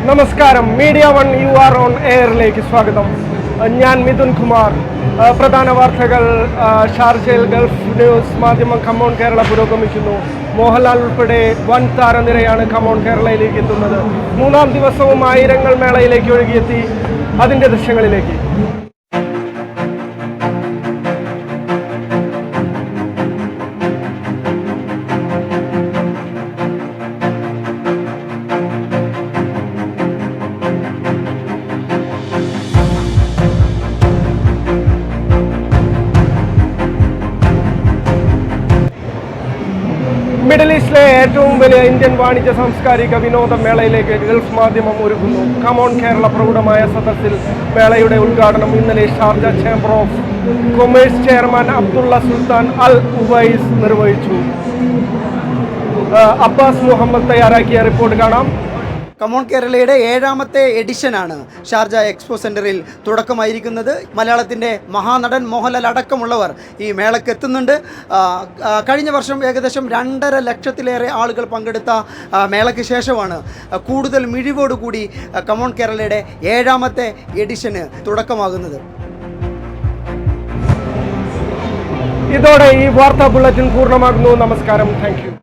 നമസ്കാരം. Media one UR on എയറിലേക്ക് സ്വാഗതം. ഞാൻ മിഥുൻ കുമാർ. പ്രധാന വാർത്തകൾ. ഷാർജയിൽ ഗൾഫ് ന്യൂസ് മാധ്യമം കമോൺ കേരള പുരോഗമിക്കുന്നു. മോഹൻലാൽ ഉൾപ്പെടെ വൻ താരനിരയാണ് കമോൺ കേരളയിലേക്ക് എത്തുന്നത്. മൂന്നാം ദിവസവും ആയിരങ്ങൾ മേളയിലേക്ക് ഒഴുകിയെത്തി. അതിൻ്റെ ദൃശ്യങ്ങളിലേക്ക്. മിഡിൽ ഈസ്റ്റിലെ ഏറ്റവും വലിയ ഇന്ത്യൻ വാണിജ്യ സാംസ്കാരിക വിനോദ മേളയിലേക്ക് ഗൾഫ് മാധ്യമം ഒരുങ്ങുന്നു. കമോൺ കേരള പ്രൗഢമായ സദസ്സിൽ മേളയുടെ ഉദ്ഘാടനം ഇന്നലെ Sharjah chamber of commerce chairman Abdullah Sultan Al Uwais നിർവഹിച്ചു. അബ്ബാസ് മുഹമ്മദ് തയ്യാറാക്കിയ റിപ്പോർട്ട് കാണാം. കമോൺ കേരളയുടെ 7ാമത്തെ എഡിഷനാണ് ഷാർജ എക്സ്പോ സെൻറ്ററിൽ തുടക്കമായിരിക്കുന്നത്. മലയാളത്തിൻ്റെ മഹാനടൻ മോഹൻലാൽ അടക്കമുള്ളവർ ഈ മേളയ്ക്ക് എത്തുന്നുണ്ട്. കഴിഞ്ഞ വർഷം ഏകദേശം 2.5 ലക്ഷത്തിലേറെ ആളുകൾ പങ്കെടുത്ത മേളയ്ക്ക് ശേഷമാണ് കൂടുതൽ മിഴിവോടുകൂടി കമോൺ കേരളയുടെ 7ാമത്തെ എഡിഷന് തുടക്കമാകുന്നത്. ഇതോടെ ഈ വാർത്താ ബുള്ളറ്റിൻ പൂർണ്ണമാകുന്നു. നമസ്കാരം. Thank you.